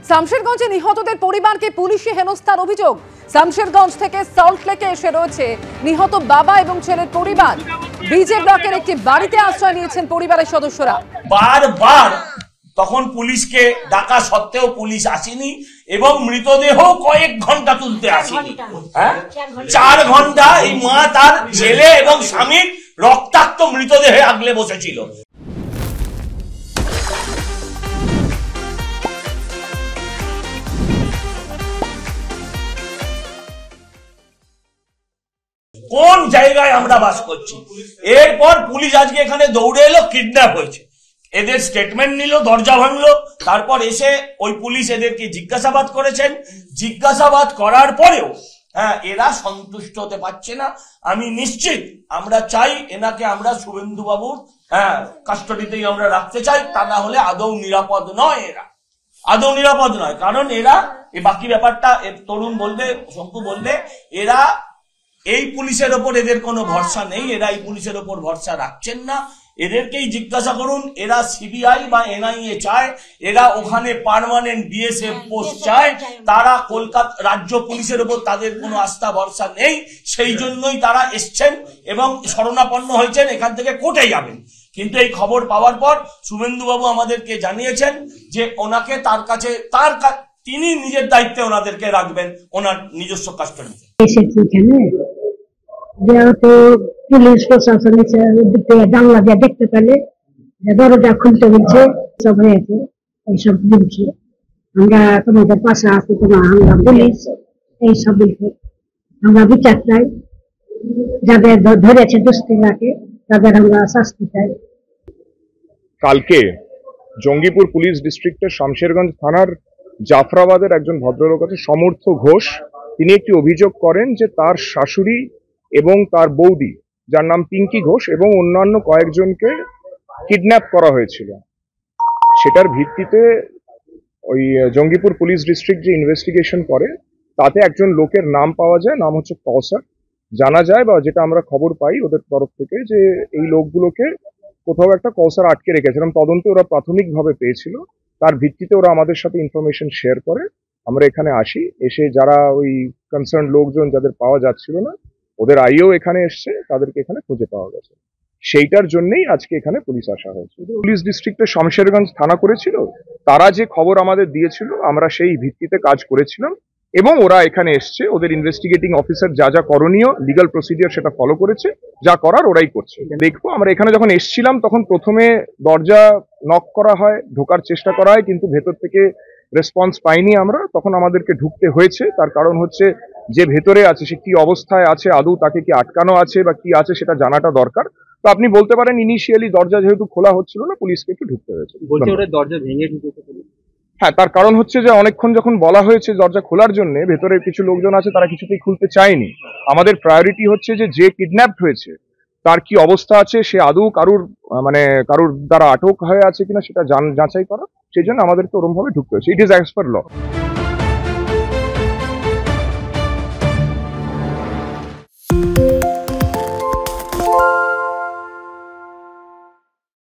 শামশেরগঞ্জে নিহতদের পরিবারকে পুলিশি হেনস্থার অভিযোগ। শামশেরগঞ্জ থেকে সল্টলেকে এসে রয়েছে নিহত বাবা এবং ছেলের পরিবার। বিজে ব্লকের একটি বাড়িতে আশ্রয় নিয়েছেন পরিবারের সদস্যরা। বারবার তখন পুলিশকে ডাকা সত্ত্বেও পুলিশ আসেনি এবং মৃতদেহ কয়েক ঘন্টা তুলতে আসেনি। 4 ঘন্টা এই মা তার ছেলে এবং স্বামীর রক্তাক্ত মৃতদেহে আগলে বসেছিল। কোন জায়গায় আমরা বাস করছি? এরপর পুলিশ আজকে এখানে দৌড়ে এলো, কিডন্যাপ হয়েছে। এদের স্টেটমেন্ট নিল, দরজা ভাঙলো, তারপর এসে ওই পুলিশ এদেরকে জিজ্ঞাসাবাদ করেছেন। জিজ্ঞাসাবাদ করার পরেও এরা সন্তুষ্ট হতে পারছে না। আমি নিশ্চিত আমরা চাই এনাকে আমরা শুভেন্দু বাবুর কাস্টডিতেই আমরা রাখতে চাই, তা না হলে আদৌ নিরাপদ নয়। এরা আদৌ নিরাপদ নয়, কারণ এরা এই বাকি ব্যাপারটা তরুণ বলবে, শঙ্কু বলবে, এরা এই পুলিশের ওপর এদের কোনো ভরসা নেই, এরা এই পুলিশের ওপর ভরসা রাখছেন না। এদেরকেই জিজ্ঞাসা করুন, এরা সিবিআই বা এনআইএ চায়, এরা ওখানে পার্মানেন্ট বিএসএফ পোস্ট চায়, তারা কলকাতা রাজ্য পুলিশের ওপর তাদের কোনো আস্থা ভরসা নেই। সেই জন্যই তারা এসছেন এবং শরণাপন্ন হয়েছেন, এখান থেকে কোর্টে যাবেন। কিন্তু এই খবর পাওয়ার পর শুভেন্দুবাবু আমাদেরকে জানিয়েছেন যে ওনাকে তিনি নিজের দায়িত্বে ওনাদেরকে রাখবেন ওনার নিজস্ব কাস্টডিতে। যেহেতু পুলিশ প্রশাসন জানলা দিয়ে দেখতে পেলে দরজা খুলতে বলছে, সব হয়েছে এইসব বলছে, আমরা তোমাদের পাশে আছি, আমরা পুলিশ এইসব বলছে। আমরা বিচার চাই, যাদের ধরেছে দুষ্কৃতীকে তাদের আমরা শাস্তি চাই। কালকে জঙ্গিপুর পুলিশ ডিস্ট্রিক্টের শামশেরগঞ্জ থানার জাফরাবাদের একজন ভদ্রলোক আছে সমর্থ ঘোষ, তিনি একটি অভিযোগ করেন যে তার শাশুড়ি এবং তার বৌদি, যার নাম পিঙ্কি ঘোষ, এবং অন্যান্য কয়েকজনকে কিডন্যাপ করা হয়েছিল। সেটার ভিত্তিতে ওই জঙ্গিপুর পুলিশ ডিস্ট্রিক্ট যে ইনভেস্টিগেশন করে তাতে একজন লোকের নাম পাওয়া যায়, নাম হচ্ছে কৌসার। জানা যায় বা যেটা আমরা খবর পাই ওদের তরফ থেকে যে এই লোকগুলোকে কোথাও একটা কৌসার আটকে রেখেছে, এবং তদন্তে ওরা প্রাথমিকভাবে পেয়েছিল। তার ভিত্তিতে ওরা আমাদের সাথে ইনফরমেশন শেয়ার করে। আমরা এখানে আসি, এসে যারা ওই কনসার্ন লোকজন যাদের পাওয়া যাচ্ছিল না, ওদের আইও এখানে এসছে, তাদেরকে এখানে খুঁজে পাওয়া গেছে। সেইটার জন্যই আজকে এখানে পুলিশ আসা হয়েছে। পুলিশ ডিস্ট্রিক্টে শামশেরগঞ্জ থানা করেছিল, তারা যে খবর আমাদের দিয়েছিল আমরা সেই ভিত্তিতে কাজ করেছিলাম, এবং ওরা এখানে এসছে। ওদের ইনভেস্টিগেটিং অফিসার যা যা করণীয় লিগাল প্রসিডিওর সেটা ফলো করেছে, যা করার ওরাই করছে। দেখবো, আমরা এখানে যখন এসছিলাম তখন প্রথমে দরজা নক করা হয়, ঢোকার চেষ্টা করা হয়, কিন্তু ভেতর থেকে রেসপন্স পাইনি আমরা, তখন আমাদেরকে ঢুকতে হয়েছে। তার কারণ হচ্ছে যে ভেতরে আছে সে কি অবস্থায় আছে, আদৌ তাকে কি আটকানো আছে বা কি আছে সেটা জানাটা দরকার। তো আপনি বলতে পারেন ইনিশিয়ালি দরজা যেহেতু খোলা হচ্ছিল না, পুলিশকে একটু ঢুকতে হয়েছে। দরজা ভেঙে ঢুকেছে? হ্যাঁ, তার কারণ হচ্ছে যে অনেকক্ষণ যখন বলা হয়েছে দরজা খোলার জন্য, ভেতরে কিছু লোকজন আছে তারা কিছুতেই খুলতে চায়নি। আমাদের প্রায়োরিটি হচ্ছে যে কিডন্যাপড হয়েছে তার কি অবস্থা আছে, সে আদৌ কারুর দ্বারা আটক হয়ে আছে কিনা সেটা যাচাই করা। সেই জন্য আমাদেরকে ওরম ভাবে ঢুকতে হয়েছে। It is as per law.